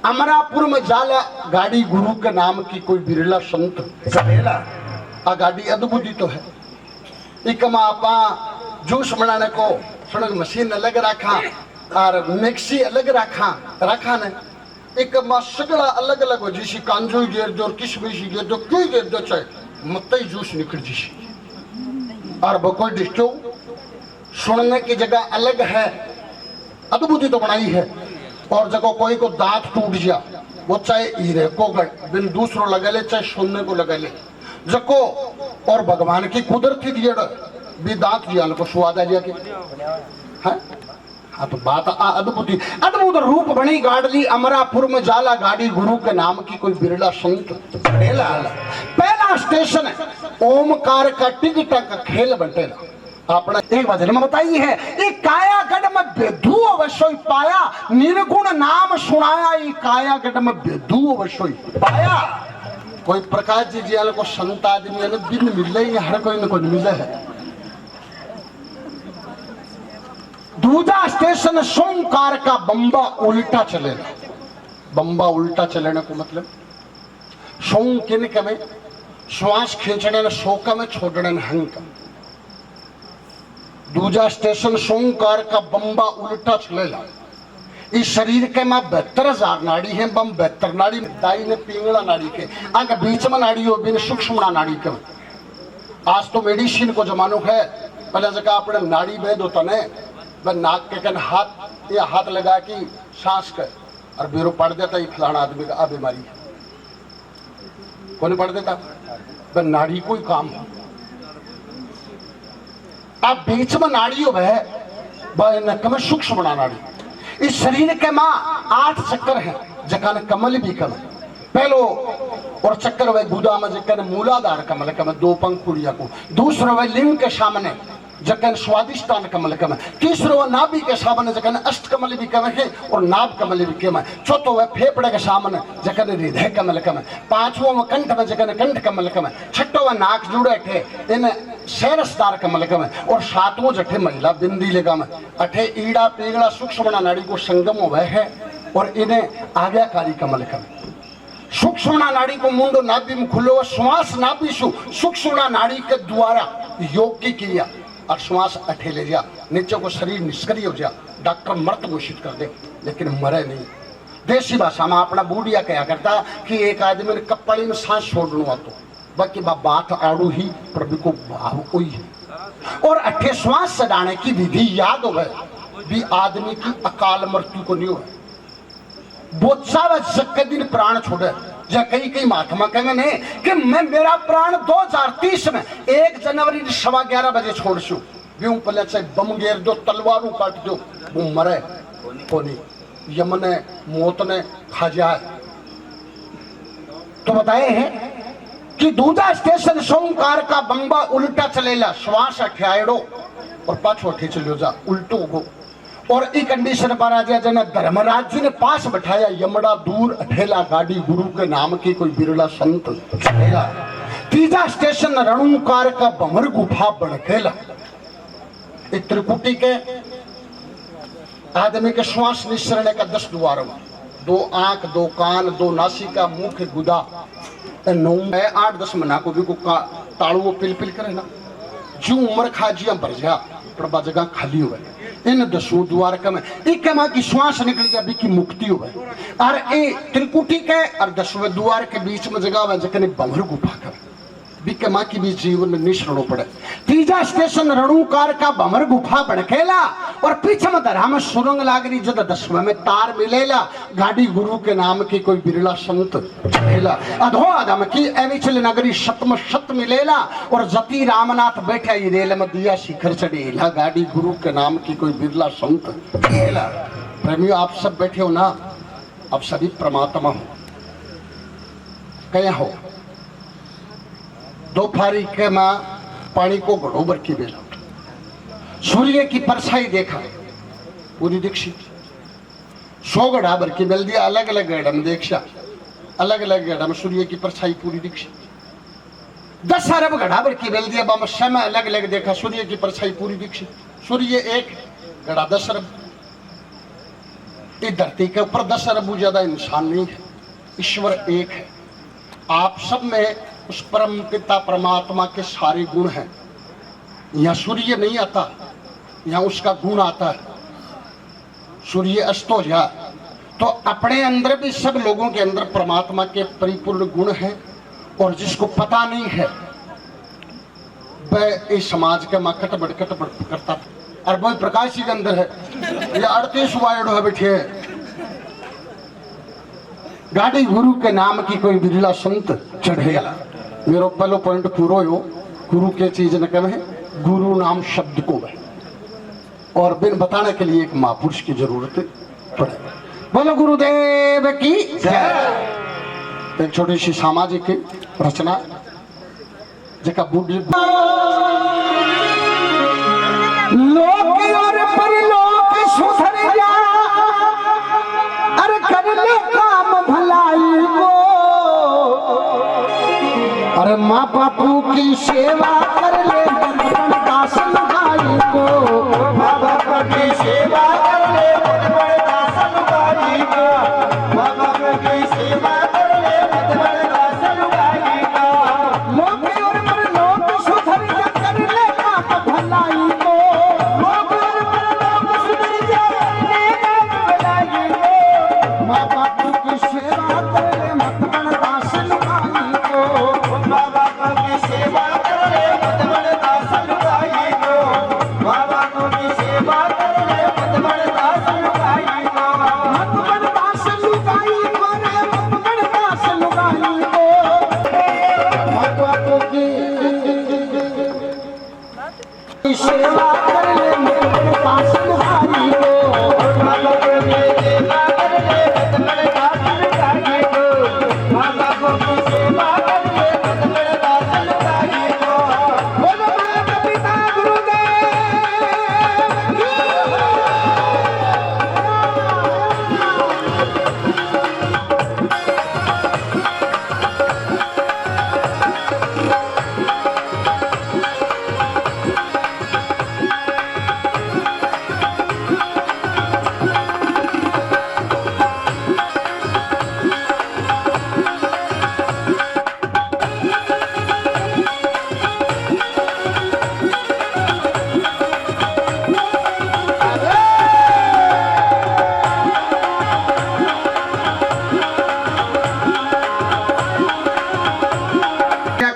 अमरापुर में जाला गाड़ी गुरु के नाम की कोई बिरला संत चलेला। आ गाड़ी अद्भुत तो है। एक आपा जूस बनाने को सड़क मशीन अलग रखा और मिक्सी अलग रखा ने एक सगड़ा अलग अलग हो जिसी कांजो गेर दो किशमिश गेर दो कोई गेर दो चाहे मत ही जूस निकल जिसी और बकोई डिस्टो सुनने की जगह अलग है, अद्भुत तो बनाई है। और जगह कोई को दांत टूट जा वो चाहे हीरे को बिन दूसरों लगा ले चाहे सुनने को लगा ले जको और भगवान की कुदरती दिए भी दांत दिया को स्वाद आ जाके है। हाँ तो बात अद्भुत रूप बनी गाड़ी अमरापुर में जाला गाड़ी गुरु के नाम की कोई बिरला संत पहला स्टेशन है ओमकार का टिकट का खेल बटेला। अपना एक भजन में बताई है एक कायागढ़ में बेदू अवश्य पाया निर्गुण नाम सुनाया कायागढ़ में बेदू अवश्य पाया। कोई प्रकाश जी जी को संत आदमी दिन मिले ही हर कोई न कोई मिले है। दूसरा स्टेशन सोमकार का बम्बा उल्टा चलेगा। बम्बा उल्टा चलेने को मतलब सोम किन में श्वास खींचने शोक में छोड़ने हंक। दूसरा स्टेशन सोमकार का बम्बा उल्टा चलेगा। इस शरीर के में 72,000 नाड़ी है। बम 72 नाड़ी दाई ने पिंगला नाड़ी के आगे बीच में नाड़ी हो बिन सूक्ष्म नाड़ी के। आज तो मेडिसिन को जमानो है। पहले जगह अपने नाड़ी भेद होता ने नाक के कन हाथ या हाथ लगा कि सांस कर और बीरो पढ़ देता ही फलाना आदमी का बीमारी है। कौन पढ़ देता वह नाड़ी कोई काम हो। अब बीच में नाड़ी नक में सूक्ष्म नाड़ी। इस शरीर के माँ 8 चक्कर है जकान कमल भी कम पहलो और चक्कर वह गुदा में जकन मूलाधार कमल कम 2 पंखुड़िया को। दूसरा वह लिंग के सामने जकन स्वादिष्टान कमल कम। तीसरो वह नाभि के सामने जकन अष्ट कमल भी कम है और नाभ कमल भी कम है। चौथो वह फेफड़े के सामने जकन हृदय कमल कम है। पांचवों में कंठ में जकन कंठ कमल कम है। छठो वह नाक जुड़े थे इन शैरस्तार कमल कम है। और सातवों जठे महिला बिंदी लगम अठे ईड़ा पीगड़ा सूक्ष्म नाड़ी को संगम हुआ है और इन्हें आज्ञाकारी कमल कम। सूक्ष्म नाड़ी को मुंडो नाभि में खुलो श्वास नाभि सूक्ष्म नाड़ी के द्वारा योग की क्रिया और श्वास अठे ले जा नीचे को शरीर निष्क्रिय हो जा। डॉक्टर मृत घोषित कर दे लेकिन मरे नहीं। देसी भाषा में अपना बूढ़िया कहा करता कि एक आदमी ने कपड़ी में सांस छोड़ना तो बाकी बात आड़ू ही प्रभु को भाव कोई है। और अठे श्वास चढ़ाने की विधि याद हो गए भी आदमी की अकाल मृत्यु को नहीं हो। बोचा व जक दिन प्राण छोड़े या कई महात्मा कहने ने कि मैं मेरा प्राण 2030 में 1 जनवरी 11:15 बजे छोड़ सू भी पहले चाहे बम गेर दो तलवारों काट दो वो मरे कोनी यमने मौत ने खा जाए। तो बताए हैं कि दूसरा स्टेशन सोमकार का बम्बा उल्टा चलेला श्वास अठ्याड़ो और पाछो अठे चलो जा उल्टो गो। और ई कंडीशन पर आज जना धर्मराज जी ने पास बैठाया यमड़ा दूर अठेला गाड़ी गुरु के नाम की कोई बिरला संत चलेगा। तीसरा स्टेशन रणुकार का भंवर गुफा बड़केला। एक त्रिकुटी के आदमी के श्वास निश्चरने का 10 द्वार 2 आंख 2 कान 2 नासिका मुख गुदा 9 8-10 महीना को भी ताड़ू पिल पिल करे ना जो उम्र खाजिया भर जा पर जगह खाली हुआ इन 10 द्वार का में एक माँ की श्वास निकल गया भी की मुक्ति हो गई। और ए त्रिकुटी के और 10वें द्वार के बीच में जगह हुआ जगह भंवर गुफा कर बिके माँ की भी जीवन में निश्चरणो पड़े। तीसरा स्टेशन रणुकार का भंवर गुफा बड़केला और पीछे में धरा में सुरंग लाग रही जब 10वें में तार मिलेला गाड़ी गुरु के नाम की कोई बिरला संत चलेला। अधो आदम की एविचल नगरी सतम सत मिलेला और जति रामनाथ बैठा ही रेल में दिया शिखर चढ़ेला गाड़ी गुरु के नाम की कोई बिरला संत चलेला। प्रेमियों आप सब बैठे हो ना, आप सभी परमात्मा हो कया हो। दोपहरी के माँ पानी को घड़ो भर की बेला सूर्य की परछाई देखा पूरी दीक्षित 100 घड़ा भर की बेल दिया अलग अलग गढ़ में देखा अलग अलग गढ़ में सूर्य की परछाई पूरी दीक्षित 10 अरब घड़ा भर की बेल दिया बाम समय अलग अलग देखा सूर्य की परछाई पूरी दीक्षित। सूर्य एक घड़ा 10 अरब ये धरती के ऊपर 10 अरब ज्यादा इंसान नहीं है, ईश्वर एक है। आप सब में उस परम पिता परमात्मा के सारे गुण हैं। यहाँ सूर्य नहीं आता, यहाँ उसका गुण आता है। सूर्य अस्त हो जाए तो अपने अंदर भी सब लोगों के अंदर परमात्मा के परिपूर्ण गुण हैं, और जिसको पता नहीं है वह इस समाज के मकट बड़कट करता था। और वही प्रकाश जी के अंदर है, ये 38 वार्ड है बैठे गाड़ी गुरु के नाम की कोई बिरला संत चढ़ेगा। मेरा पहला पॉइंट पूरा हो, गुरु के चीज न कहे, गुरु नाम शब्द को है, और बिन बताने के लिए एक महापुरुष की जरूरत पड़े। बोलो गुरुदेव की जय। एक छोटी सी सामाजिक रचना जका बुढ़ लोक और परलोक सुधर जा, अरे कर ले काम भलाई को, अरे माँ बापू की सेवा कर ले दास भाई को, माँ बापू की सेवा कर ले दास भाई को, माँ बापू की सेवा कर ले दास भाई को। लोक और परलोक सुधर जा, कर ले काम भलाई को, लोक और परलोक सुधर जा, कर ले काम भलाई को, माँ बापू की सेवा कर ले दास भाई को, माँ बापू की सेवा कर ले दास भाई को, माँ बापू की सेवा कर ले दास भाई को, दास लुगाई को रे दास लुगाई को, माँ बापू की सेवा कर ले दास भाई को, माँ बापू की सेवा कर ले दास भाई को, माँ बापू की सेवा कर ले दास भाई को। बोलो माता पिता गुरुदेव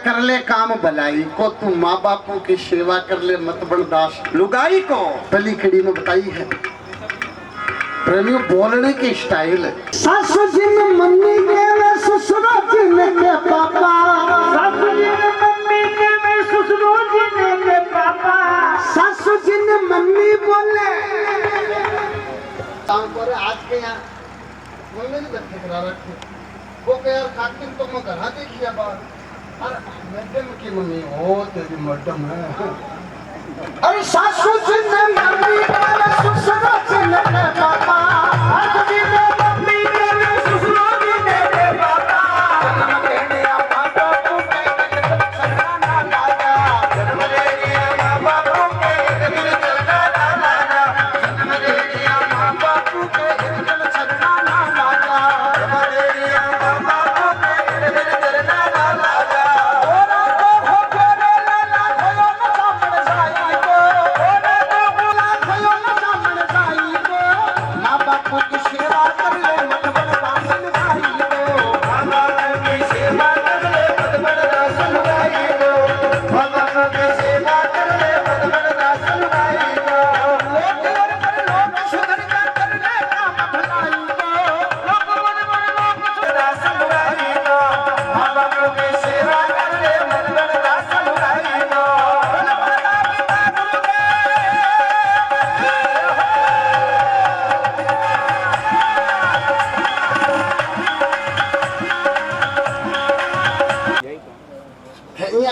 कर ले काम भलाई को, तू माँ बापू की सेवा कर ले मत बन दास लुगाई को। पहली कड़ी में बताई है प्रेमियों बोलने की स्टाइल। सासू जी ने मम्मी के वे ससुरो जी ने के पापा, सासू जी ने मम्मी के वे ससुरो जी ने के पापा, सासू जी ने मम्मी बोले आज के यहाँ बोलने नहीं बैठे करा रखे वो के यार खातिर तो मैं घर देखिए बात। अरे मैडम की मम्मी हो तेरी मैडम है। अरे सासू जी ने मम्मी के ससुरो जी ने के पापा, सासू जी ने मम्मी के ससुरो जी ने के पापा, जन्म लेने माँ बापू के चलना ना लागा, जन्म लेने माँ बापू के चलना ना लागा, जन्म लेने माँ बापू के चलना ना लागा, जन्म लेने माँ बापू के चलना ना लागा।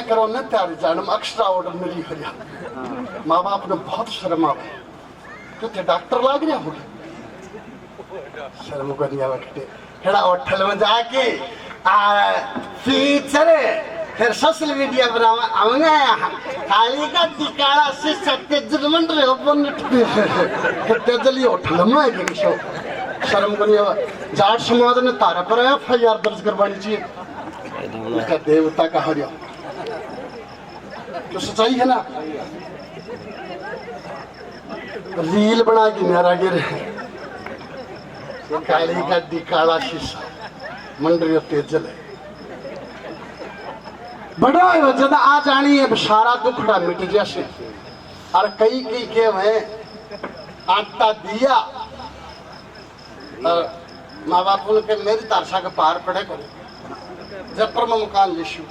करो न त्यारी जानम एक्स्ट्रा ऑर्डिनरी हो जा। माँ बाप ने बहुत शर्म आवे क्योंकि डॉक्टर लाग रहा हो शर्म को दिया बैठे खड़ा होटल में जाके फीचर फिर सोशल मीडिया बनावा आऊंगा खाली का टिकाड़ा से सत्य जर्मन रे ओपन तेजली होटल में है शो शर्म को नहीं है। जाट समाज ने तारा पर FIR दर्ज करवानी चाहिए। उसका देवता का हरिया तो सच्चाई है ना। रील बना के मेरा गिर काली गड्डी काला शीशा मंडरी तेजल है बड़ा जद आ जानी है सारा दुखड़ा मिट जैसे। और कई कई के मैं आटा दिया माँ बाप उनके मेरी तारसा के पार पड़े को जब पर मैं मकान लिशू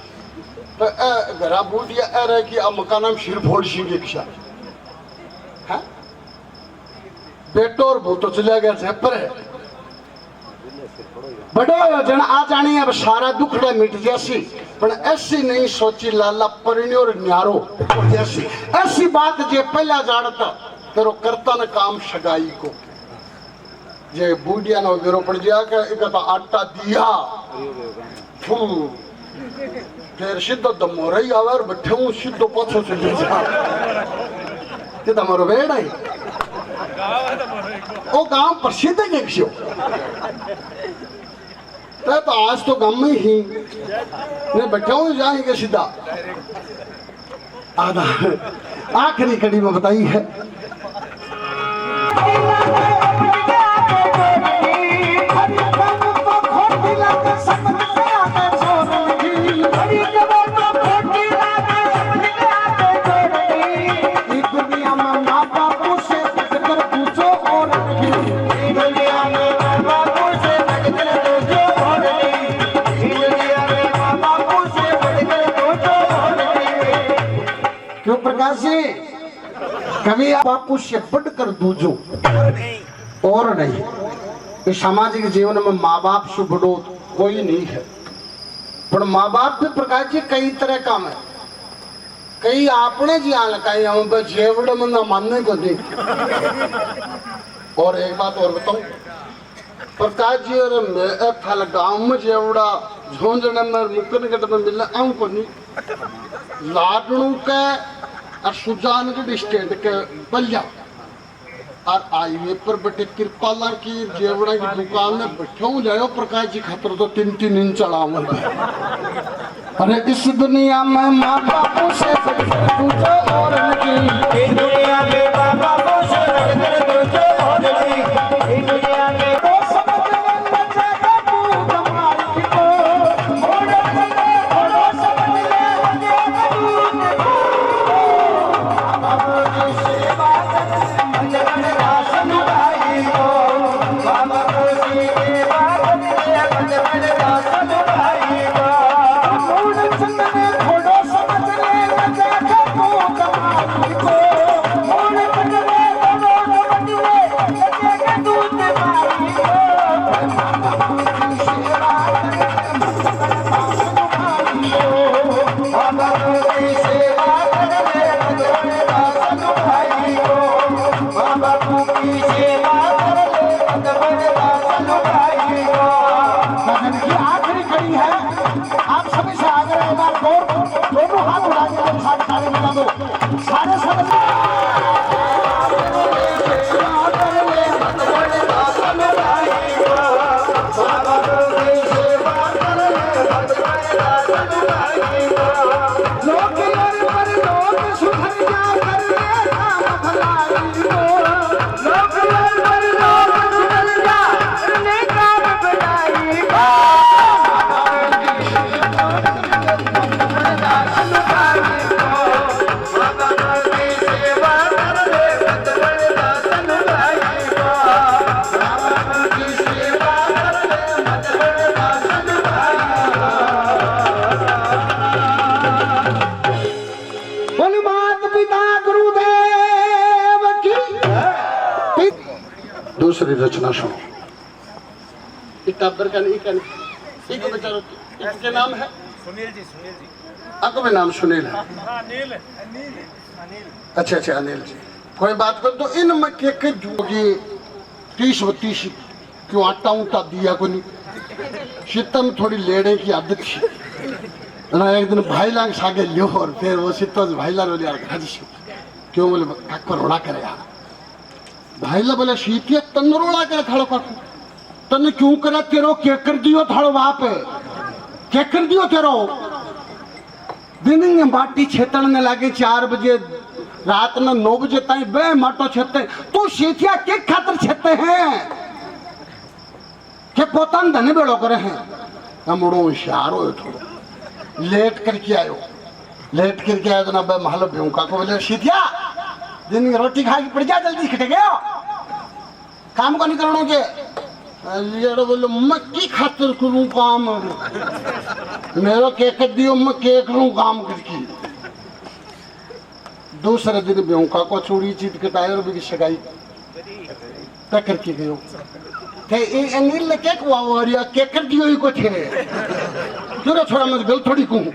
तो घरा बूढ़िया रहे कि अब मकान हम सिर फोड़ सींगे किसा है बेटो और भूतो चला गया जयपुर है बड़ो जन आ जानी अब सारा दुखड़ा मिट जैसी पर ऐसी नहीं सोची लाला परिणी और न्यारो जैसी ऐसी बात जे पहला जानता तेरो करता न काम सगाई को जे बूढ़िया न वेरो पड़ गया कि तो आटा दिया फिर सीधो दमो रही आवे और बैठे हूँ सीधो पछो से गिर जा ये तमारो बेड़ है वो गांव प्रसिद्ध है क्यों तो आज तो गांव में ही मैं बैठा हूँ जाएंगे सीधा आधा आखिरी कड़ी में बताई है क्यों प्रकाश जी कभी बापू से बढ़कर दूजो और नहीं इस सामाजिक जीवन में माँ बाप से बड़ो कोई नहीं है पर माँ बाप भी प्रकाश जी कई तरह का है कई आपने जी आन लगाई हम जेवड़ में ना मानने को नहीं। और एक बात और बताऊं प्रकाश जी और मैं फल गांव में जेवड़ा झोंझने में मुकन गट में मिलना आऊं को नहीं लाडनू के और सुजानगढ़ स्टैंड के बलिया और हाईवे पर बैठे कृपाला की जेवड़ा की दुकान में बैठे हूँ जाओ प्रकाश जी खातर तो 3-3 इंच चढ़ाऊंगा। अरे इस दुनिया में माँ बापू से दूसरे और नहीं इस दुनिया में माँ बापू से दूसरे और नहीं इस दुनिया में दूसरी रचना सुनो। टाबर का नहीं कहने एक बेचारा इसके नाम है सुनील जी। आपका भी नाम सुनील है? अच्छा अच्छा अनिल जी। कोई बात कर तो इन में के जोगी 30-32 क्यों आटा उटा दिया को नहीं शीतम थोड़ी लेड़े की आदत थी ना। एक दिन भाई लांग सागे लियो और फिर वो शीतल भाई ला लो यार खाजी क्यों बोले काको रोड़ा करे यार भाईला बोले शीतिया तंदरोड़ा कर खड़ो काकू तने क्यों करे तेरो क्या कर दियो थाड़ो बाप क्या कर दियो तेरो दिन में बाटी छेतन लागे 4 बजे रात में 9 बजे ताई बे माटो छेते तू सीथिया के खातर छेते हैं के पोतान धने बेड़ो करे हैं हम मुड़ो होशियार हो थोड़ो लेट करके आयो तो ना बे महल भूखा को बोले सीथिया दिन में रोटी खा के पड़ जा जल्दी खटे गयो काम को नहीं करनो के ये बोले मैं की खातिर करूं काम मेरो के कर दियो मैं के करूं काम करके दूसरे दिन भूखा को चूड़ी चीत के टायर भी सगाई तक करके गयो ते ए अंगिल ने के को आवरिया के कर दियो ही को थे छोरा छोरा मैं गल थोड़ी कहूं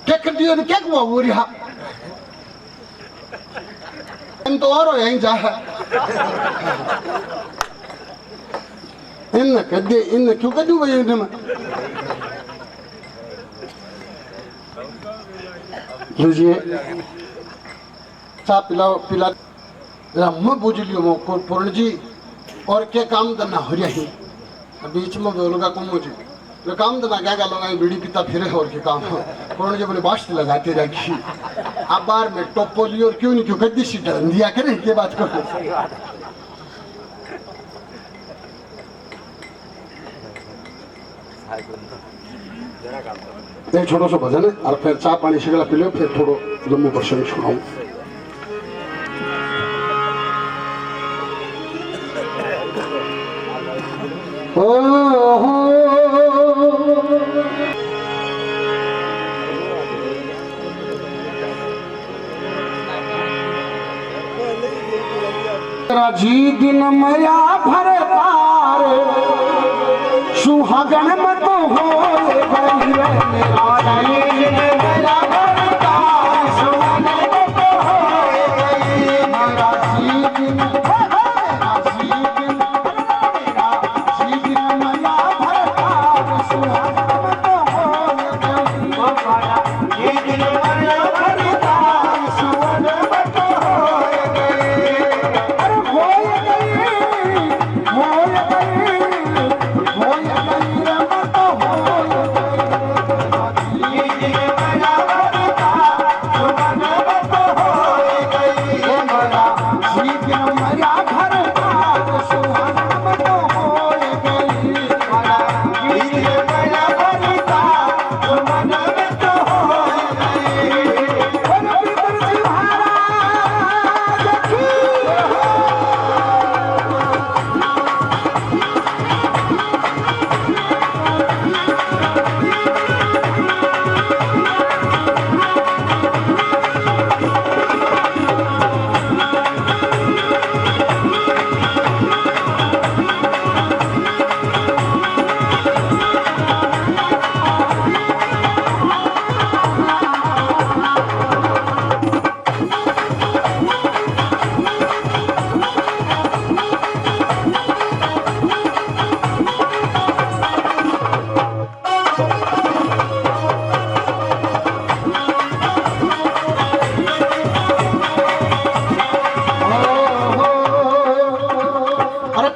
के कर दियो ने के को आवरिया हम तो और यहीं जा इन क्यों कर दूं भाई इनमें लीजिए चाय पिला मैं बुझ लियो पूर्ण जी और क्या काम करना हो रहा है बीच में बोलूंगा को मुझे जो काम करना क्या गालूंगा बीड़ी पीता फिरे और क्या काम पूर्ण जी बोले बात लगाते जाएगी आप बार में टोपोली और क्यों नहीं क्यों कद्दी सी डर दिया करें ये बात करो एक छोटो सो भजन है और फिर चाय पानी शिकला पी लो फिर थोड़ो लंबू प्रसंग सुनाऊं जी दिन मया भर पार सुहागन मत हो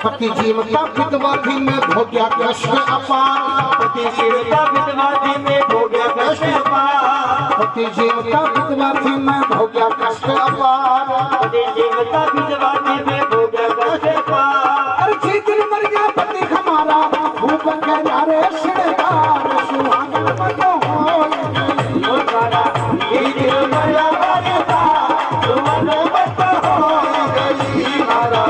पति जीवता विधवादी में भोग्या कष्ट अपार पति जीवता विधवादी में भोग्या कष्ट अपार पति जीवता विधवादी में भोग्या कष्ट अपार पति जीवता विधवादी में भोग्या कष्ट अपार अरे जीवन मर गया पति हमारा भूप के नारे श्रृंगार सुहागन मत हो तारा जीवन मर गया सुहागन मत हो गई मारा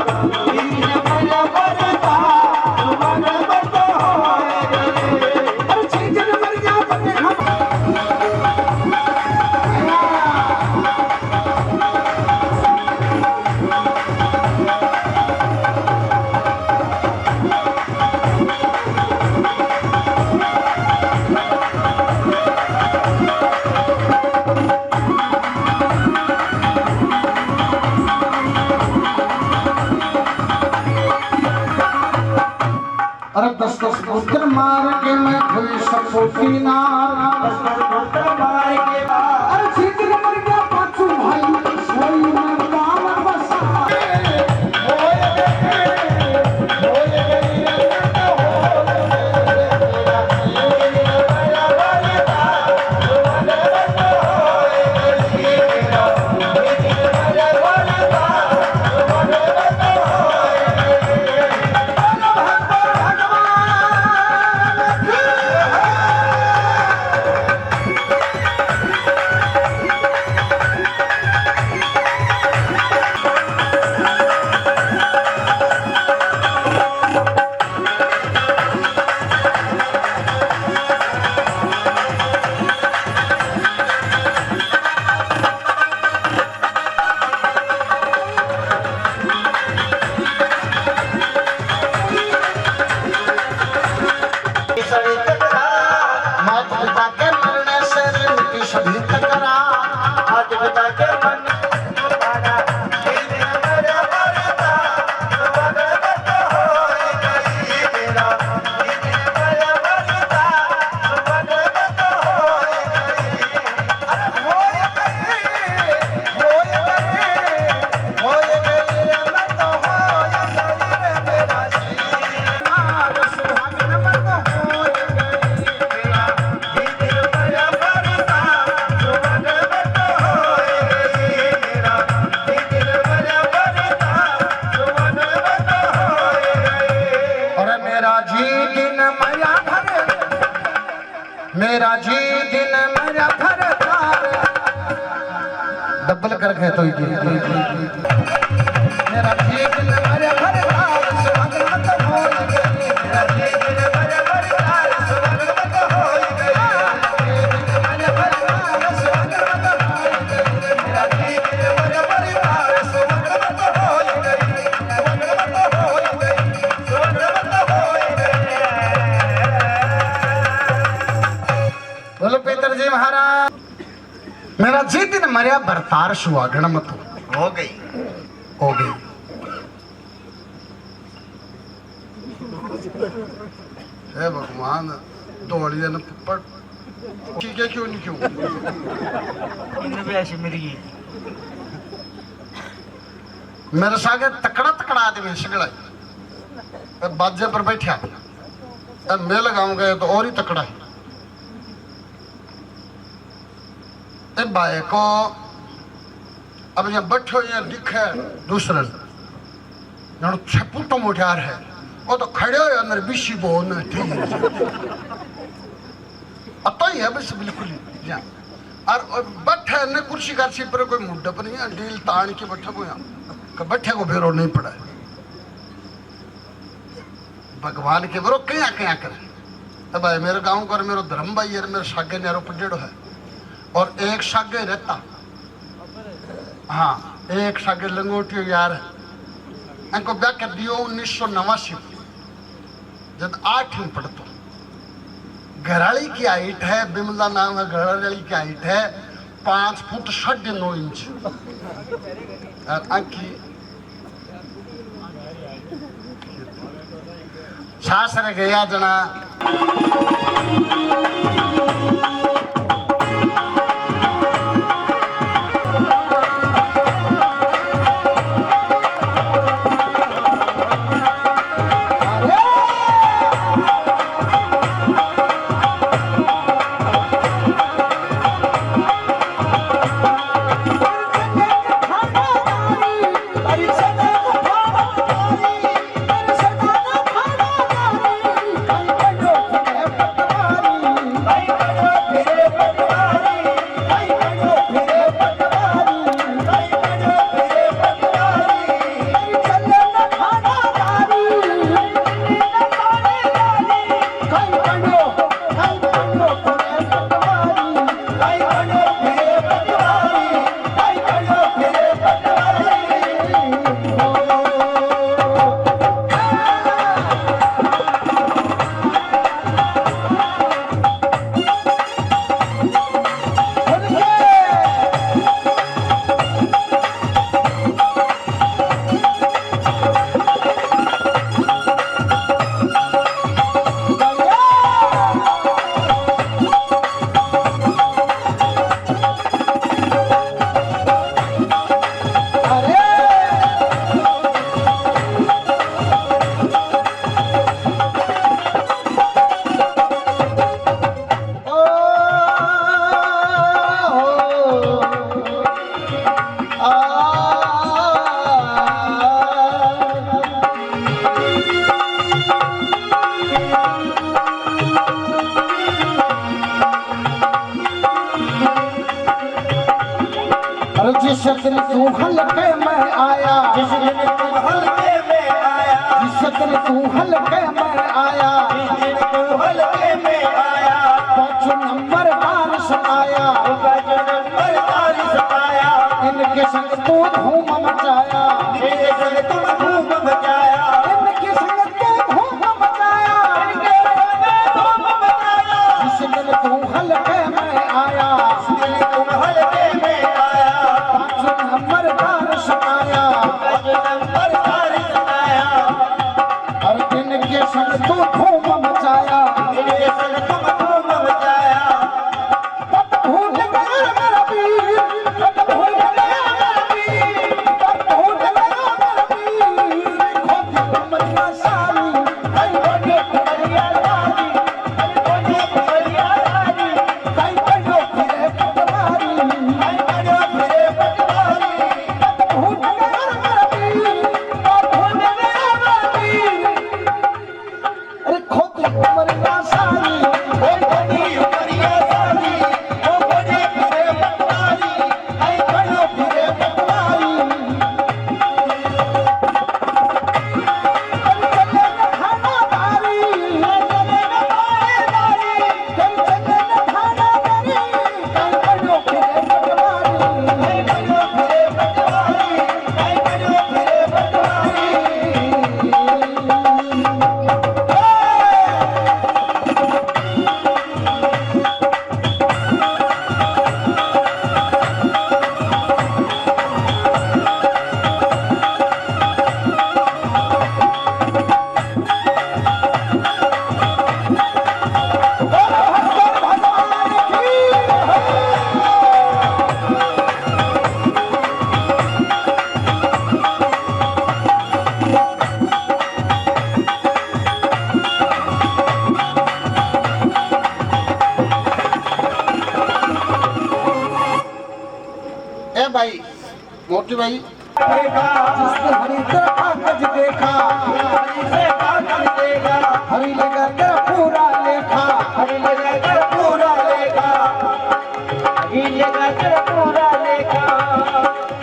अरे 10-10 बुद्ध मार के मैं खुई सपोटी नार 10-10 बुद्ध मार के अरे जीवन मर गया पाछू भाई सोई में काम बसा होए मेरा जी दिन मेरा भरतार डबल कर गए तो मेरा जी दिन मेरा भरतार सुहागन मत हो गई मेरा जी दिन मेरा भरतार सुहागन मत हो गई मेरा भरतार सुहागन मत हो गई मेरा जी दिन मेरा भरतार सुहागन मत हो गई सुहागन मत हो गई सुहागन मत हो गई। बोलो पीतर जी महाराज मेरा जी दिन मरिया भरतार सुहागन मत हो गई हो गई। हे भगवान दौड़ी ने पप्पड़ ठीक है क्यों नहीं क्यों भी ऐसी मिल गई मेरे सागे तकड़ा तकड़ा आदमी सगड़ा बाजे पर बैठा मैं लगाऊंगा तो और ही तकड़ा है भाई को अब यहाँ बैठो यहाँ दिखे दूसरे छपुटो मुठियार है वो तो खड़े हो अंदर बिशी बोन ठीक अतो ही है बस बिल्कुल ही और बैठे ने कुर्सी करसी पर कोई मुद्दा पर नहीं डील तान के बैठे को यहाँ बैठे को बेरो नहीं पड़ा है भगवान के बेरो क्या क्या करे अब भाई मेरे गांव का मेरा धर्म भाई है मेरे सागे ने पजेड़ो है और एक सागे रहता हाँ एक सागे लंगोटियो यार इनको ब्याह कर दियो 1989 जब 8वीं पढ़तो घराली की हाइट है बिमला नाम है घराली की हाइट है 5 फुट 9.5 इंच और आंखी सासरे गया जना जिस दिन तू हल्के में आया जिस दिन तू हल्के में आया जिस दिन तू हल्के में आया जिस दिन तू हल्के में आया 5 नंबर बारिश आया 5 नंबर बारिश आया इनके संग तू धूम मचाया इनके संग तू धूम मचाया इनके संग तू धूम मचाया इनके संग धूम मचाया जिस दिन तू हल्के में आया जिस दिन तू हल्के में आया उमरिया सारी ओ बड़ी उमरिया सारी ओ बड़ी फिरे पटवारी आई बड़ो फिरे पटवारी ए भाई मोटी भाई जिसने हरी तेरा कागज देखा हरी से कागज देगा हरी लगा तेरा पूरा लेखा हरी लगा कर पूरा लेगा हरी लगा कर पूरा लेगा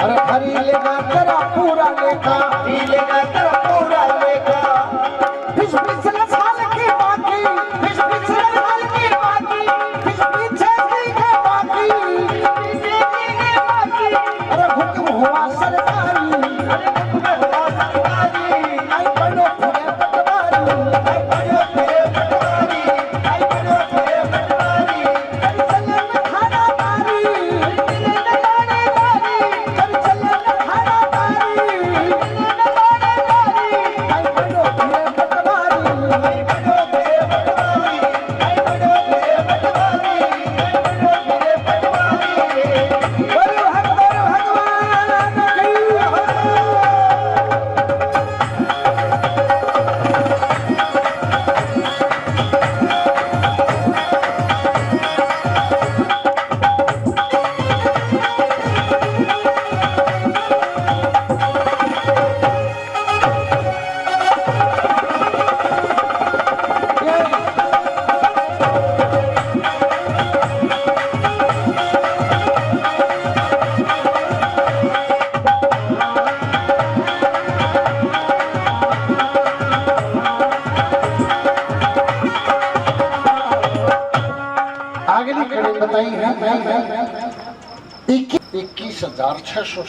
अरे हरी लगा तेरा पूरा लेखा हरी लगा कर पूरा लेगा पिछ पिछले साल की बाकी पिछ पिछले साल की बाकी पिछ पीछे की बाकी अरे हुक्म हुआ सरकारी आई बड़ो फिरे पटवारी आई बड़ो फिरे पटवारी आई बड़ो फिरे पटवारी चले न खाना तारी चले न खाना तारी चले न खाना तारी आई बड़ो फिरे पटवारी आई बड़ो फिरे पटवारी आई बड़ो फिरे पटवारी आई बड़ो फिरे पटवारी बोलो भगवान की अगली कड़ी बताई है 21,600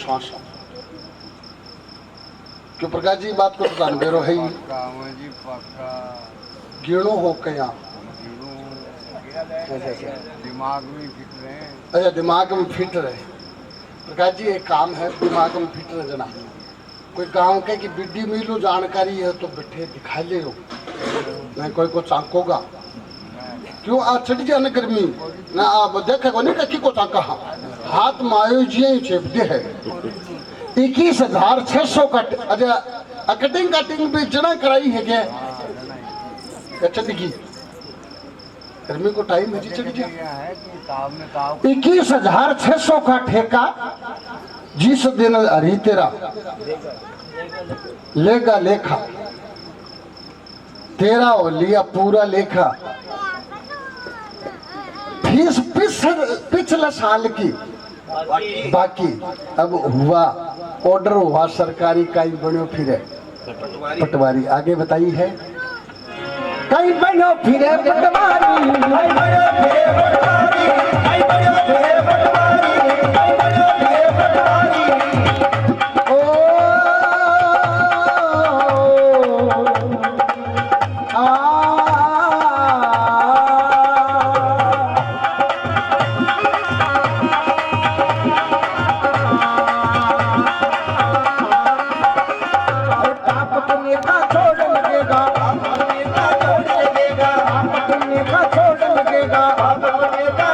क्यों प्रकाश जी बात को तो बेरो है ही जी पक्का गिणो हो कया दिमाग में फिट रहे अच्छा दिमाग में फिट रहे प्रकाश जी एक काम है दिमाग में फिट रहे जना कोई गांव के कि बिड्डी मिलो जानकारी है तो बैठे दिखा ले लो नहीं कोई को चाकोगा क्यों आ चढ़ जा न गर्मी ना अब देखे को नहीं कि को चाका हाथ मायो जी चेपते है 21,600 कट अच्छा कटिंग भी जना कराई है क्या अच्छा दिखी गर्मी को टाइम है जी चढ़ जा है कि ताव में ताव 21,600 का ठेका जिस दिन हरी तेरा लेगा लेखा तेरा हो लिया पूरा लेखा फीस पिछले साल की बाकी अब हुआ ऑर्डर हुआ सरकारी कई बनो फिरे पटवारी आगे बताई है कई बनो फिरे पटवारी आई बड़ो फिरे पटवारी आई बड़ो फिरे पटवारी आई बड़ो फिरे पटवारी लगेगा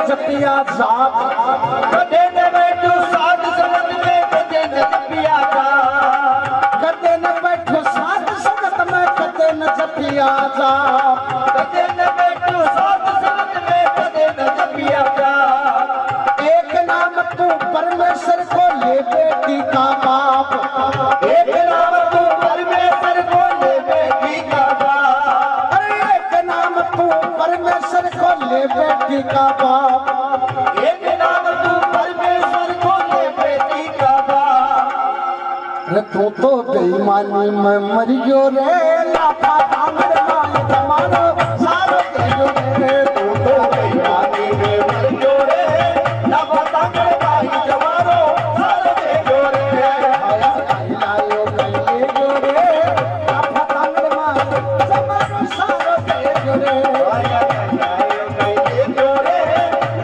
जपिया जाप कदे न बैठो साध संगत में कदे न जपिया जाप कदे न बैठो साध संगत में कदे न जपिया जाप कदे न बैठो साध संगत में कदे न जपिया जाप एक नाम तू परमेश्वर को ले बेटी का बाप एक नाम तू परमेश्वर को ले बेटी का बाप अरे एक नाम तू परमेश्वर को ले बेटी का बाप तू तो बेईमानी में मर गयो रे लाफा डांगर माल जमानो सारो तेरो रे तू तो बेईमानी में मर गयो रे लाफा डांगर माल जमानो सारो तेरो रे आया खाई लायो गले गयो रे लाफा डांगर माल जमानो सारो तेरो रे आया खाई लायो गले गयो रे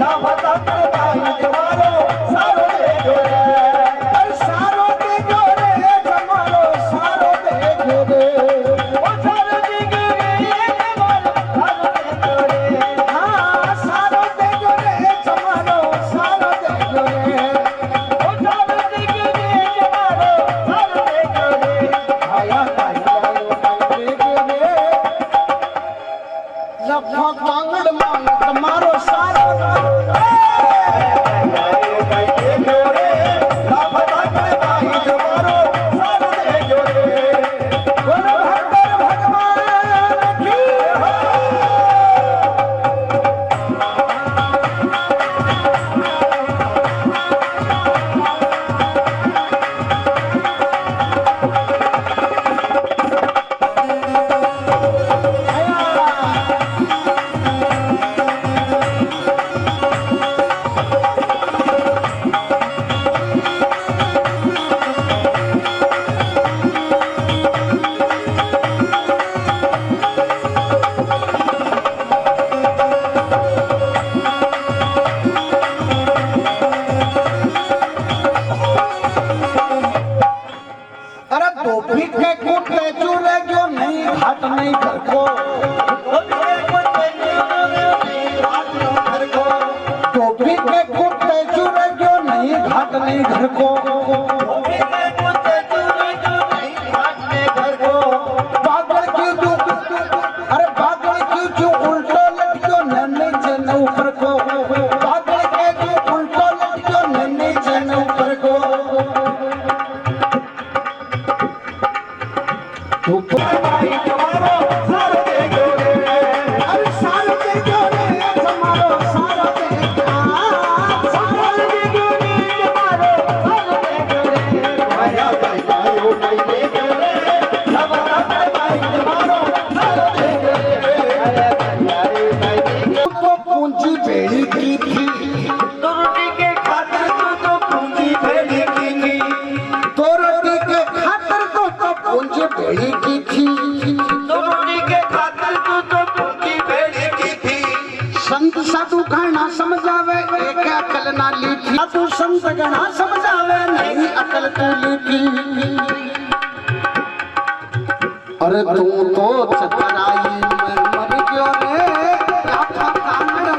लाफा डांगर माल जमानो सारो तेरो रे घर को बागड़ क्यों तू अरे बागड़ क्यों जो उल्टो लटको नन्हे जन ऊपर को बागड़ के जो उल्टो लटको नन्हे जन ऊपर को तू तो भाई तुम्हारो सार दे गो रे अरे सार दे गो रे तुम्हारो सार दे संत साधु घना समझावे एक अकल ना लीठी साधु संत घना समझावे नहीं अकल तू लीठी अरे तू तो चतुराई में मर गयो रे लाखा कांगड़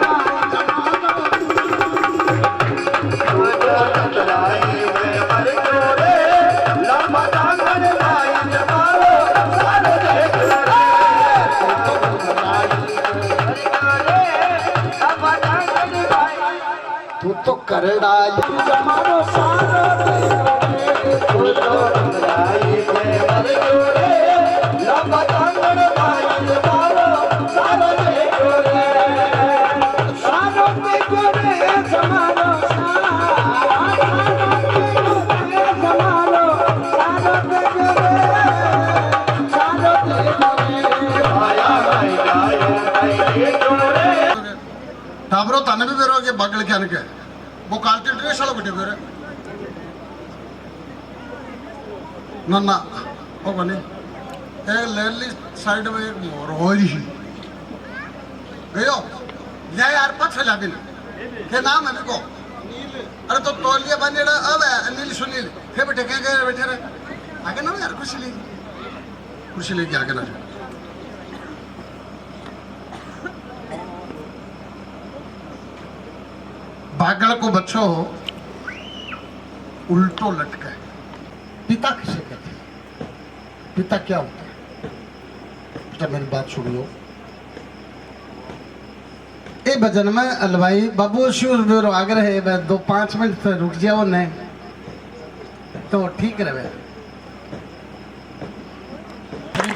चतुराई में मर गयो रे लाखा कांगड़ माई जमालो सारे देख रे तू तो करड़ाई जमानो सारो तू तो करड़ाई में बागल क्या के वो कालते ड्रेस वाला बटे मेरे नन्ना ओ बने ए लेली साइड में एक मोर हो रही गयो ले यार पछ लागिन के नाम है मेरे को अरे तो तौलिया बनेड़ा अब अनिल सुनील के बैठे के बैठे रहे आगे ना यार कुर्सी लेके आगे ना बागड़ को बच्चों उल्टो लटका है पिता किसे कहते हैं पिता क्या होता है जब मेरी बात सुनियो ए भजन में अलवाई बाबू शिवर बेरो आग्रह है 2-5 मिनट से रुक जाओ ने तो ठीक रहे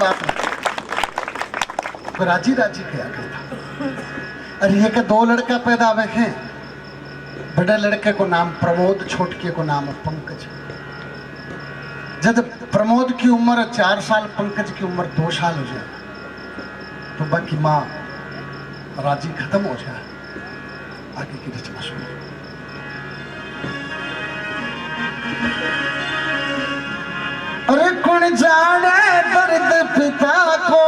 बात राजी राजी क्या कहता अरे ये के 2 लड़का पैदा हुए हैं बड़े लड़के को नाम प्रमोद छोटके को नाम पंकज जब प्रमोद की उम्र 4 साल पंकज की उम्र 2 साल हो जाए तो बाकी माँ राजी खत्म हो जाए आगे की रचना सुनिए अरे कौन जाने दर्द पिता को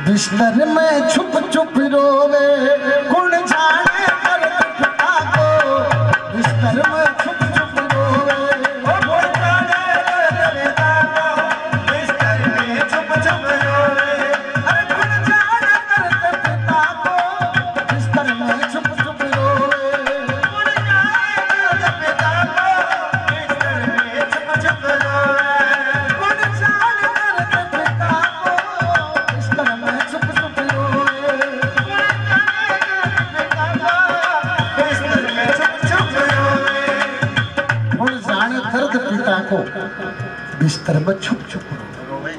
बिस्तर में छुप छुप रोवे कौन जाने दर्द पिता को बिस्तर में छुप छुप रोवे कौन जाने दर्द पिता को बिस्तर में छुप छुप रोवे अरे कौन जाने दर्द पिता को बिस्तर में छुप छुप रोवे कौन जाने दर्द पिता को बिस्तर में छुप छुप रोवे कौन जाने दर्द पिता को बिस्तर में छुप छुप रोवे कौन जाने दर्द पिता को बिस्तर में छुप छुप रोवे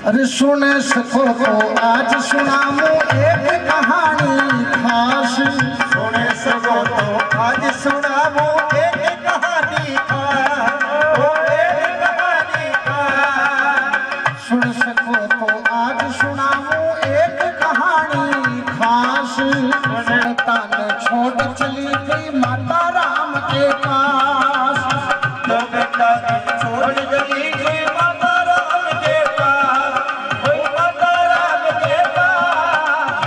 अरे सुने सको तो आज सुनाऊं एक कहानी खास सुने सको तो आज सुनाऊं एक कहानी खास सुन सको तो आज सुनाऊं एक कहानी खास सीता ने छोड़ चली गई माता राम के पास तो बेटा छोड़ चली गई माता राम के पास माता राम के पास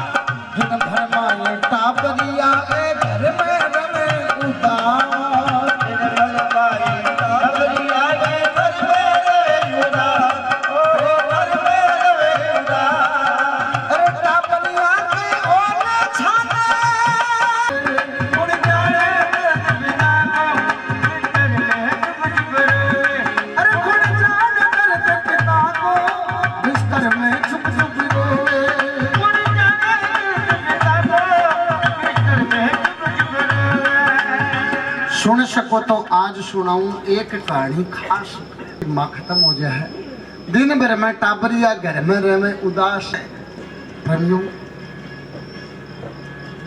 दिन भर माए टापरिया घर में रमे उदास दिन भर माए टापरिया घर में रमे उदास घर में रमे उदास अरे टापरिया के ओने छाने उड़ जाए बिना अरे उड़ जाए दर्द पिता को बिस्तर में छुप छुप रोवे उड़ जाए पिता को बिस्तर में छुप छुप रोवे सुन सको तो आज सुनाऊं एक कहानी खास माँ खत्म हो जाए दिन भर में टाबरिया घर में रहे उदास है प्रेमियों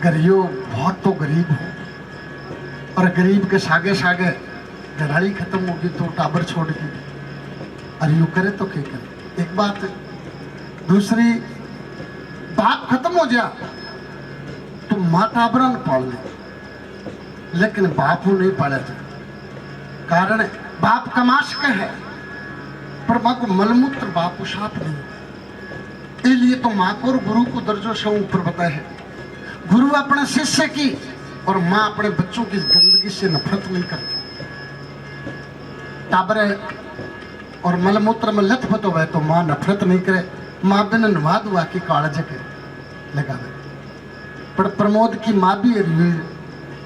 गरीब बहुत तो गरीब हो और गरीब के सागे सागे घराली खत्म होगी तो टाबर छोड़ दी अरे यू करे तो क्या करे एक बात दूसरी बाप खत्म हो जा तो माँ टाबरन पाल ले लेकिन बाप को नहीं पाले थे कारण बाप कमाश का है पर माँ को मलमूत्र बाप को साफ नहीं इसलिए तो माँ को और गुरु को दर्जों से ऊपर बताया है गुरु अपने शिष्य की और माँ अपने बच्चों की गंदगी से नफरत नहीं करती टाबरे और मलमूत्र में लथपथ हो गए तो माँ नफरत नहीं करे माँ बिन नवा दुआ की कालज के लगावे पर प्रमोद की माँ भी हरी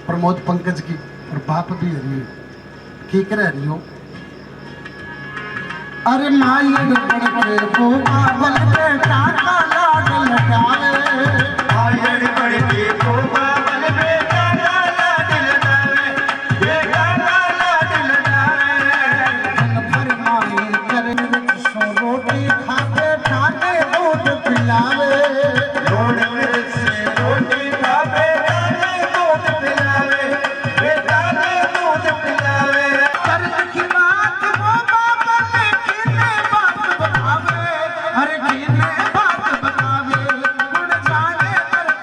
प्रमोद पंकज की और बाप भी हरी की करे हरियो अरे माई बड़ के को बाबल बेटा का लाड लगावे माई बड़ के को बाबल बेटा का लाड लगावे बेटा का लाड लगावे दिन भर माई करे सो रोटी खाके खाके दूध पिलावे रोड में से रोटी खाके खाके दूध पिलावे बेटा ने दूध पिलावे दर्द की बात वो बाबल कीने बात बतावे अरे कीने बात बतावे गुण जाने दर्द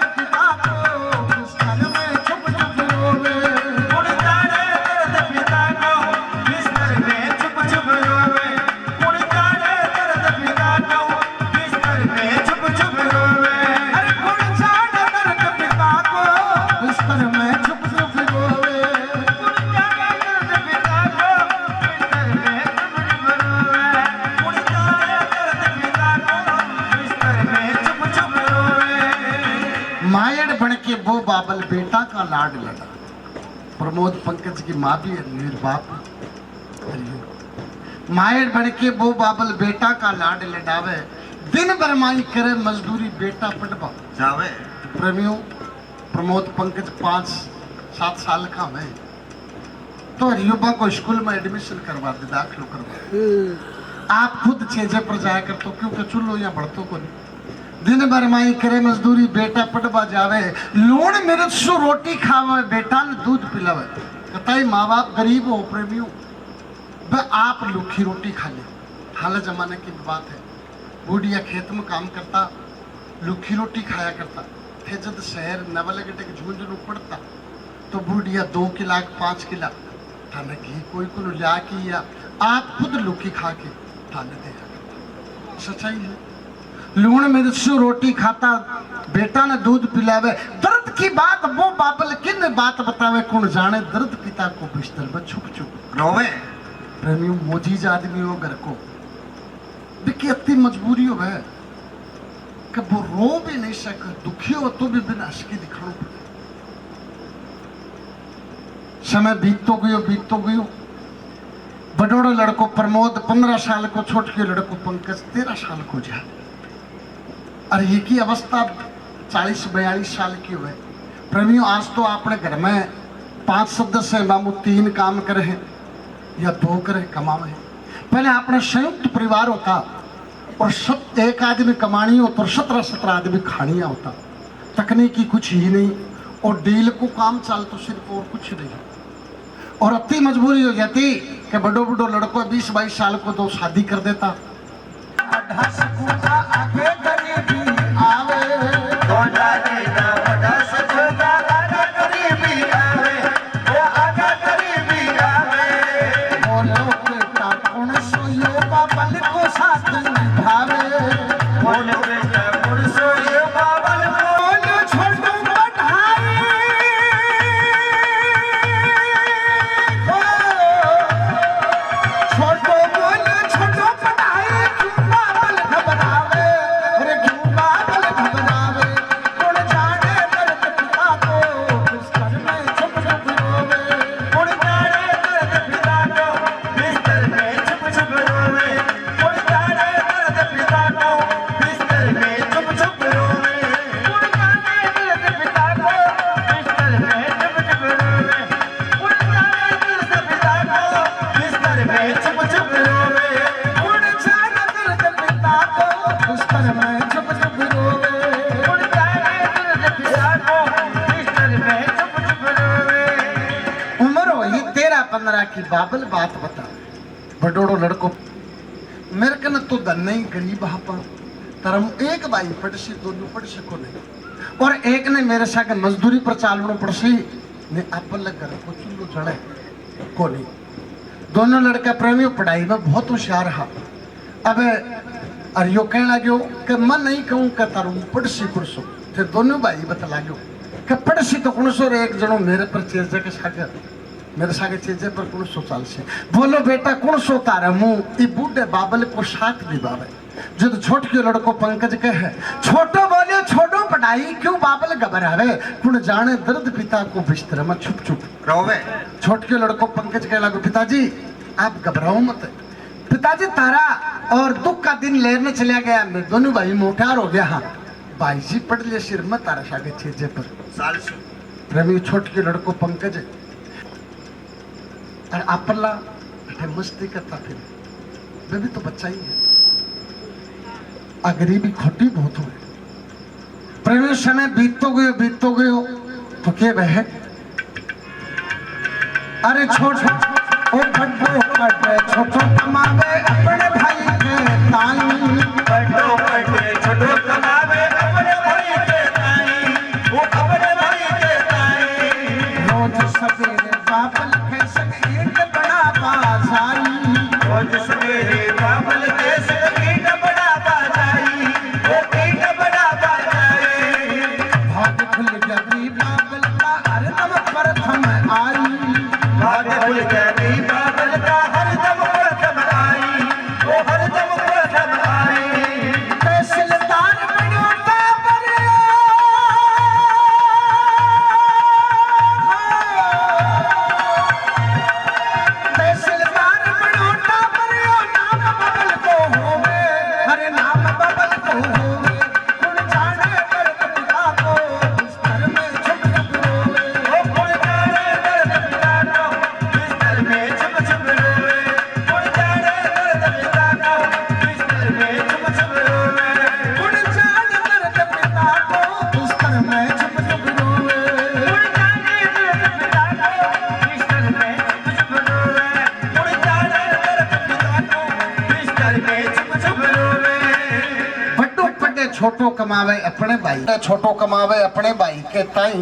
के वो बाबल बेटा का लाड लड़ा। प्रमोद पंकज की माँ भी निर्बाप। मायर बन के वो बाबल बेटा का लाड लडावे, दिन भर माई करे मजदूरी बेटा पटवा जावे। प्रेमियों, प्रमोद पंकज 5-7 साल का है तो युवा को स्कूल में एडमिशन करवा दे, दाखिल करवा दे। आप खुद छेजे पर जाया कर तो क्योंकि चुल्लो या बढ़तो को नहीं। दिन भर माई करे मजदूरी बेटा पटवा जावे, लूण मिर्च सु रोटी खावे, बेटा ने दूध पिलावे। कताई माँ बाप गरीब हो प्रेमियों, वह आप लूखी रोटी खा ले। हाल जमाने की बात है, बूढ़िया खेत में काम करता, लूखी रोटी खाया करता थे। जब शहर नवलगटे के झुंझुन पड़ता तो बूढ़िया 2 किला 5 किला थाने घी कोई को लिया की या आप खुद लुकी खा के थाने दे करता। सच्चाई है। लूण मिर्च से रोटी खाता, बेटा ने दूध पिलावे। दर्द की बात वो बाबल किन बात बतावे, कौन जाने दर्द पिता को बिस्तर में छुप छुप रोवे। प्रेमियों, मोजीज आदमी हो घर को देखिए इतनी मजबूरी हो है कि वो रो भी नहीं सके, दुखी हो तो भी बिना हंस के दिखाना पड़े। समय बीत तो गयो। बड़ोड़ा लड़को प्रमोद 15 साल को, छोट के लड़को पंकज 13 साल को जा। और ये की अवस्था 40-42 साल की हुए। प्रेमियों, आज तो अपने घर में 5 सदस्य हैं, मामू 3 काम करे हैं या 2 करे कमावे। पहले अपने संयुक्त परिवार होता और सब एक आदमी कमानी हो तो 17 आदमी खानिया होता। तकनीकी कुछ ही नहीं और डील को काम चल तो सिर्फ और कुछ नहीं। और अति मजबूरी हो जाती कि बड़ो बड़ो लड़को 20-22 साल को तो शादी कर देता। आगे गरीबी आवे, बाबल को साथ निभावे। की बाबल बात बता। बड़ोड़ो लड़को मेरे कन तो धन नहीं, गरीब हापा तरम एक बाई पड़सी, दोनों पड़सी को नहीं। और एक ने मेरे साथ मजदूरी पर चालू पड़सी ने अपन घर को चुल्लू चढ़े को नहीं। दोनों लड़का प्रेमी पढ़ाई में बहुत होशियार रहा। अब अरियो कहने लगे कि मैं नहीं कहूँ कि तारू पड़सी कुर्सो। फिर दोनों भाई बता लगे कि पड़सी तो कुणसो रे, एक जनो मेरे पर चेजे के सागर मेरे सागे चीजे पर 100 साल से। बोलो बेटा 100 तारा मुंह ई बूढ़े बाबल को साथ निभावे। जब छोट के लड़को पंकज के है, छोटो बोले छोटो पढ़ाई क्यों बाबल घबरावे, कुण जाने दर्द पिता को बिस्तर में छुप छुप रोवे। छोट के लड़को पंकज कह लागो, पिताजी आप घबराओ मत। पिताजी तारा और दुख का दिन लेने चला गया, मैं दोनों भाई मोटार हो गया। हाँ भाई जी पढ़ लिया सिर में तारा सागे चीजे पर साल से रवि। छोट के लड़को पंकज और आपला मस्ती करता फिर, वे भी तो बच्चा ही है। गरीबी खोटी बहुत हुए। प्रेमी समय बीत तो गयो तो के वह अरे छोट ओ बड्डो कटे छोटो कमावे अपने भाई के ताई। बड्डो कटे छोटो कमावे अपने भाई के ताई, वो अपने भाई के ताई। रोज सवेरे बाबल के संग ईट बड़ा बाजाई, रोज सवेरे बाबल के संग ईट बड़ा बाजाई, वो ईट बड़ा बाजाई। भाग खुल गई बाबल का हरदम प्रथम आई, भाग खुल गई बाबल का हरदम प्रथम आई। छोटो कमावे अपने भाई, छोटो कमावे अपने भाई के ताई,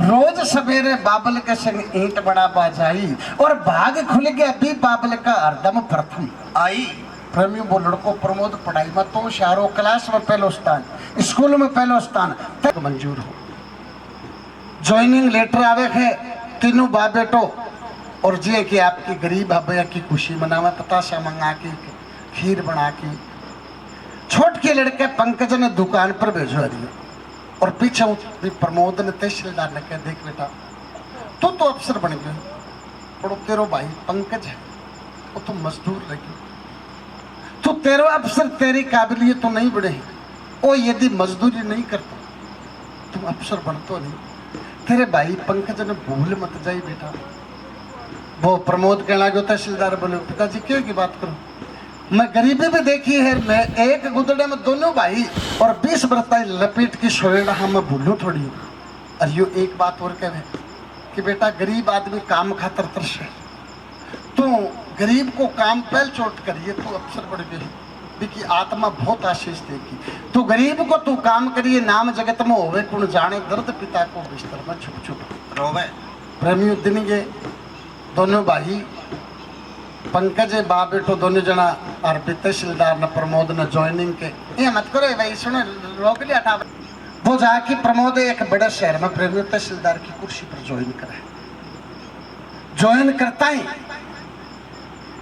रोज सवेरे बाबल के संग ईंट बड़ा बाजाई, और भाग खुल गया भी बाबल का हरदम प्रथम आई। प्रेमी वो लड़को प्रमोद पढ़ाई में तो होशियारो, क्लास में पहलो स्थान, स्कूल में पहलो स्थान तक मंजूर हो। ज्वाइनिंग लेटर आवे है तीनों बाप बेटो, और जे कि आपकी गरीब भैया की खुशी मनावा, पताशा मंगा के खीर बना के छोट के लड़के पंकज ने दुकान पर भेजवा दिया, और पीछे भी प्रमोद ने तहसीलदार ने कह देख बेटा तू तो अफसर बन गया, और तेरो भाई पंकज है वो तो मजदूर लगी, तो तेरो अफसर तेरी काबिलियत तो नहीं बढ़े, वो यदि मजदूरी नहीं करता तुम अफसर बनतो नहीं। तेरे भाई पंकज ने भूल मत जाई बेटा। वो प्रमोद कहना लगे, तहसीलदार बोले पिताजी क्या की बात करूं, मैं गरीबी भी देखी है, मैं एक गुदड़े में दोनों भाई और 20 बरताई लपेट की सोएगा, हम मैं भूलूं थोड़ी। और यो एक बात और कहे कि बेटा गरीब आदमी काम खातर तरसे, तो गरीब को काम पहल चोट करिए तो अफसर बढ़ गई, देखिए आत्मा बहुत आशीष देगी। तो गरीब को तू काम करिए, नाम जगत में होवे कुण जाने, दर्द पिता को बिस्तर में छुप छुप रोवे। प्रेमी दिन ये दोनों भाई पंकज बाप बेटो दोनों जना और तहसीलदार ने प्रमोद ने ज्वाइनिंग के ये मत करो भाई सुनो रोक लिया था। वो जाके प्रमोद एक बड़े शहर में प्रेमी तहसीलदार की कुर्सी पर ज्वाइन करे, ज्वाइन करता ही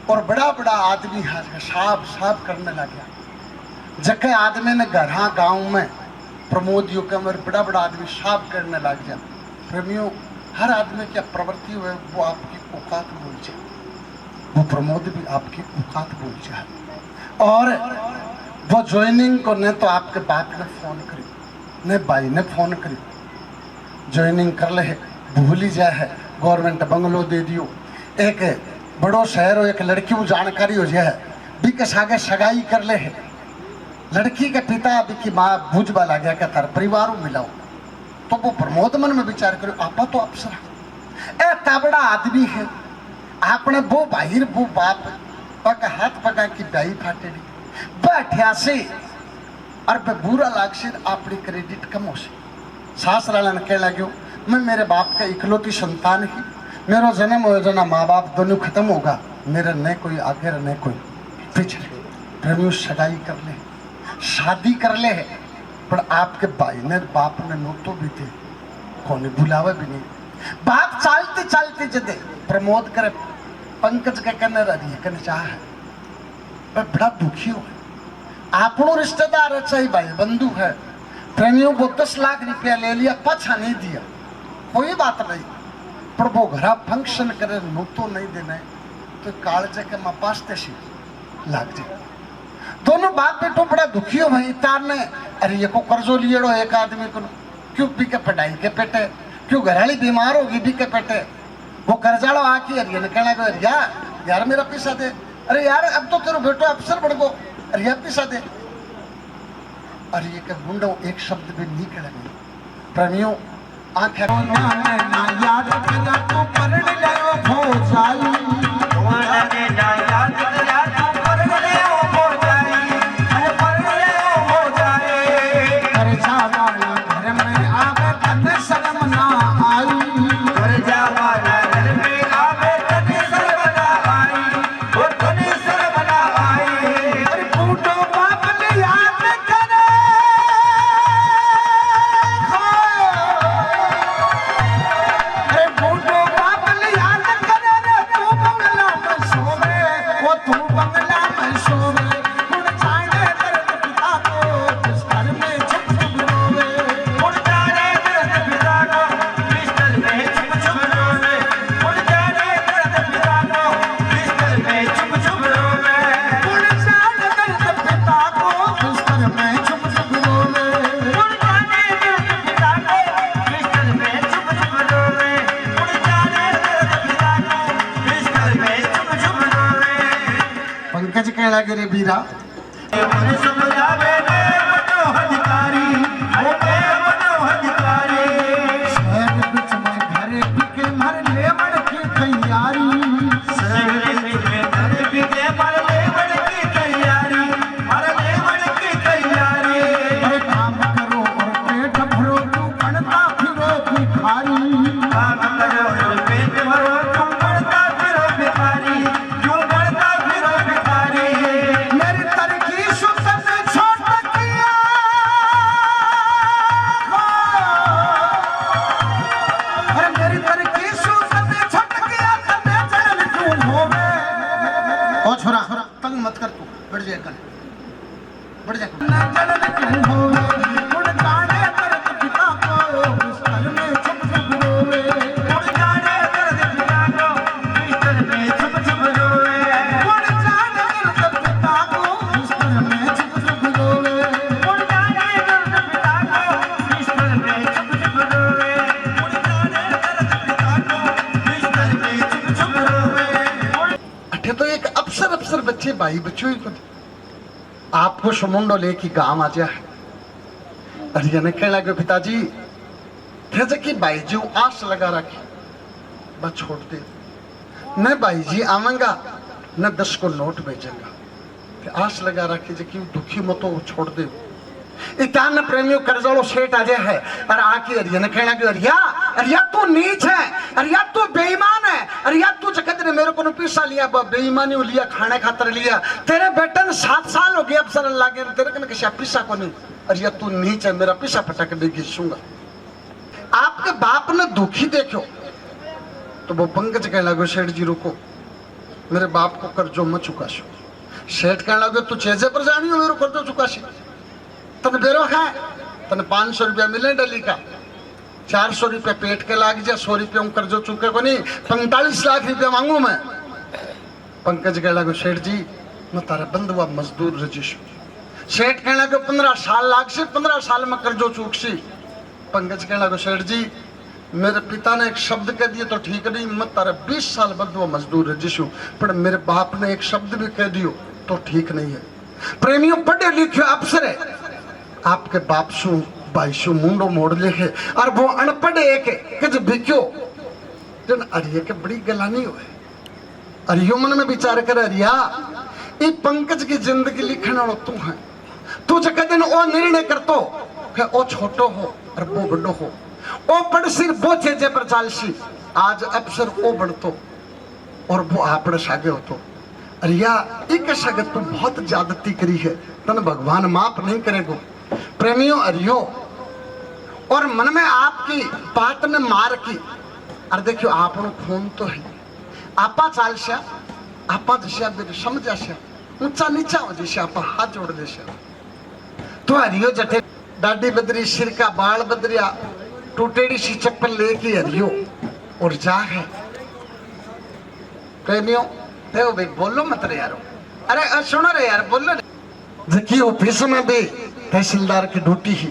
और बड़ा बड़ा आदमी साफ साफ करने लग गया। जके आदमी ने घर गांव में प्रमोद यू के बड़ा बड़ा आदमी साफ करने लग गया। प्रेमियों हर आदमी की प्रवृत्ति हुए वो आपकी औकात बोल जाए, वो प्रमोद भी आपकी औकात बोल जाए। और वो ज्वाइनिंग को न तो आपके बाप ने फोन करी न भाई ने फोन करी, ज्वाइनिंग कर ले भूल ही जाए है, गवर्नमेंट बंगलो दे दियो, एक बड़ो शहर हो, एक लड़की को जानकारी हो जाए भी के सागे सगाई कर ले है, लड़की के पिता भी की माँ भूजबा ला गया क्या तार परिवार मिलाओ। तो वो प्रमोद मन में विचार करो आपा तो अफसर ए ताबड़ा आदमी है, आपने वो बाहिर वो बाप पक हाथ पका की ब्याई फाटेड़ी बैठा से और पे बुरा लाग से अपनी क्रेडिट कम हो से। सासराला ने कह लगे मैं मेरे बाप का इकलौती संतान ही, मेरा जन्म हो जाना माँ बाप दोनों खत्म होगा, मेरा न कोई आगे न कोई पीछे। प्रेमियों सगाई कर ले शादी कर ले है, पर आपके भाई ने बाप ने नोटो भी थे कौन बुलावा भी नहीं। बाप चालते चालते जदे प्रमोद करे पंकज के कहने रही है कहने चाह है बड़ा दुखी हो, आपनो रिश्तेदार है चाहे भाई बंधु है, प्रेमियों को 10 लाख रुपया ले लिया पाछा नहीं दिया कोई बात नहीं, पर वो घरा फंक्शन करे नोटो नहीं देना तो कालजे के माँ पास सी लाग जाए। दोनों बाप बेटो बड़ा दुखी हो भाई तार ने, अरे ये को कर्जो लिएड़ो एक आदमी को क्यों पी के पढ़ाई के पेटे, क्यों घराली बीमार होगी भी के पेटे, वो कर्जाड़ो आके अरे ने कहना अरे यार मेरा पैसा दे, अरे यार अब तो तेरा बेटो अफसर बढ़ गो, अरे यार पैसा दे। अरे ये के गुंडो एक शब्द भी नहीं कह रहे। प्रेमियों आंखें याद करा तो पढ़ ले हो जाई, पंकज कह लगे रे बीरा अरे ओ छोरा तंग मत कर, तू बढ़ जाए कर, बढ़ जाए तो एक अफसर बच्चे भाई बच्चों ही आपको समुंडो लेके गांव आ जाए। अरे ने कहने लगे पिताजी थे कि भाई जी आस लगा रखी, बस छोड़ दे, न भाई जी आवेंगा न 10 को नोट भेजेंगा, आस लगा रखी जे कि दुखी मत हो, छोड़ दे। इतान प्रेमियों कर्जोलो सेठ आ जाए है और आके अरिया ने कहना कि अरिया तू नीच है, अरिया तू बेईमान है, अरिया तू जगत ने मेरे को पैसा लिया, बेईमानी लिया, खाने खातर लिया, तेरे बेटे ने 7 साल हो गया अफसर लागे, तेरे कने किसी पैसा को नहीं, अरिया तू नीच है, मेरा पैसा पटक दे घिसूंगा। आपके बाप ने दुखी देखो तो वो पंकज कहने लगे सेठ जी रुको, मेरे बाप को कर्जो मत चुकाशो। सेठ कहने लगे तू चेजे पर जानी हो, मेरे कर्जो चुकाशी, तन बेरो है, तन 500 रुपया मिले डेली का, 400 रुपया पेट के लाग जा, 100 रुपया हम कर्जो चुके को नहीं, 45 लाख रुपया मांगू मैं। पंकज कह लगे सेठ जी मैं तारा बंधुआ मजदूर रजिशु। सेठ कहने लगे 15 साल लाग से, 15 साल में कर्जो चूक सी। पंकज कहने लगे सेठ जी मेरे पिता ने एक शब्द कह दिए तो ठीक नहीं, मैं तारा 20 साल बंधुआ मजदूर रजिशु, पर मेरे बाप ने एक शब्द भी कह दियो तो ठीक नहीं है। प्रेमियों पढ़े लिखे अफसर है, आपके बाप सु भाई सु मुंडो मोड़ लिखे और वो अनपढ़ एक कि जो बिक्यो जन अरिया के बड़ी गलानी हुए। अरियो मन में विचार कर अरिया ये पंकज की जिंदगी लिखने वाला तू है, तू जगह दिन ओ निर्णय करतो कि ओ छोटो हो और वो बड़ो हो, ओ पढ़ सिर वो चेजे पर चालसी, आज अफसर ओ बढ़तो और वो आपने सागे हो तो अरिया एक सागे तू बहुत ज्यादती करी है, तन भगवान माफ नहीं करेगो। प्रेमियों अरियो और मन में आपकी बात ने मार की, और देखियो आपनो खून तो है, आपा चालश्या आपा जैसा बेर समझाश्या ऊंचा नीचा हो जैसे आपा हाथ जोड़ देश्या। तो हरियो जटे दाढ़ी बदरी, सिर का बाल बदरिया, टूटेड़ी सी चप्पल लेके हरियो और जा है। प्रेमियों देखो भाई बोलो मत रे यारो, अरे सुनो रे यार बोलो रे। जबकि ऑफिस में भी तहसीलदार की ड्यूटी ही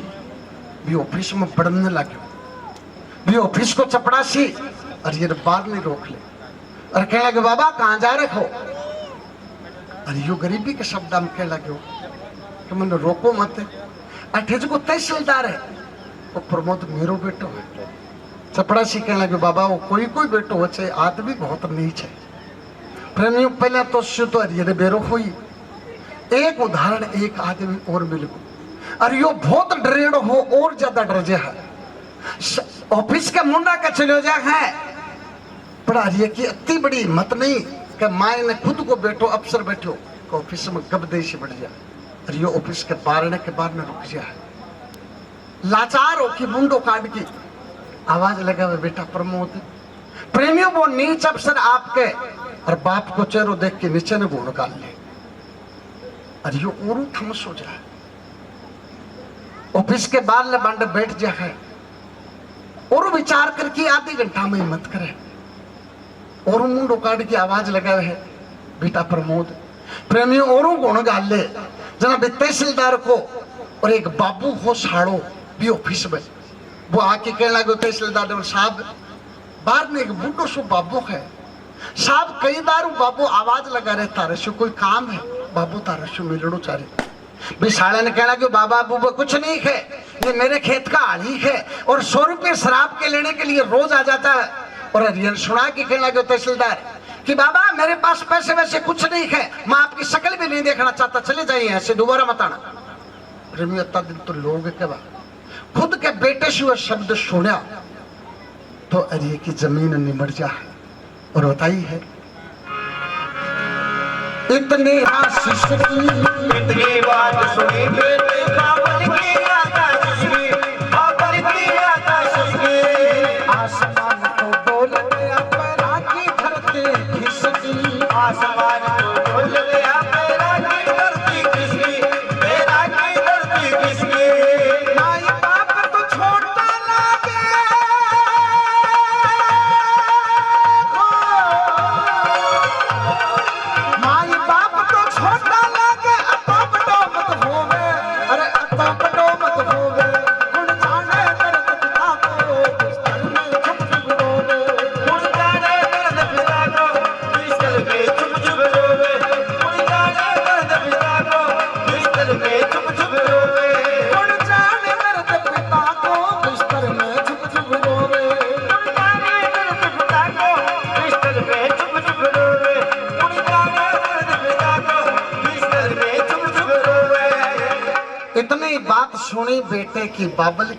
भी ऑफिस में बढ़ने लगे, भी ऑफिस को चपड़ासी और ये बाहर नहीं रोक ले और कह लगे बाबा कहाँ जा रहे हो, अरे यो गरीबी के शब्द हम कह लगे हो कि मैंने रोको मत। अठेज को तहसीलदार है वो प्रमोद मेरो बेटो है। चपड़ासी कह लगे बाबा वो कोई कोई बेटो हो चाहे आदमी बहुत नीच है। प्रेमियों पहले तो शुद्ध अरे बेरो हुई एक उदाहरण एक आदमी और मिल गो, अरे यो बहुत डरेड़ो हो और ज्यादा डर जा है, ऑफिस के मुंडा का चलो जा है, पर अरे की इतनी बड़ी हिम्मत नहीं कि माए ने खुद को बैठो अफसर बैठो ऑफिस में कब दे से बढ़ जा, अरे यो ऑफिस के बारने के बाद में रुक जा है, लाचार हो की मुंडो काट की आवाज लगा बेटा प्रमोद। प्रेमियों वो नीच अफसर आपके और बाप को चेहरो देख के नीचे ने गुण गाल ले, अरे यो और थमस हो जाए, ऑफिस के बाहर ले बंड बैठ जा है और विचार करके आधे घंटा में हिम्मत करे और मुंडो काट की आवाज लगाए है बेटा प्रमोद। प्रेमियों और गुण गाल ले जना तहसीलदार को और एक बाबू हो साड़ो भी ऑफिस में, वो आके कहने लगे तहसीलदार साहब बाहर में एक बूढ़ो सो बाबू है साहब, कई बार बाबू आवाज लगा रहे तारे से कोई काम है, बाबू तारे से मिलड़ो चारे भी। साला ने कहना कि बाबा बुबा कुछ नहीं है, ये मेरे खेत का आली है और 100 रुपये शराब के लेने के लिए रोज आ जाता है। और अरियन सुना के कहना कि तहसीलदार कि बाबा मेरे पास पैसे वैसे कुछ नहीं है, मैं आपकी शक्ल भी नहीं देखना चाहता, चले जाइए ऐसे दोबारा मत आना। प्रेमी इतना दिन तो लोग के बाद खुद के बेटे से वह शब्द सुना तो अरिय की जमीन निमट जा है और बताई है इतने आशीष की इतनी बात सुनी बेटे बाबल की आकाश की, बाबल की आकाश की, आसमान को बोलते अपना की धरती खिसकी, आसमान को बोल बेटे की बाबल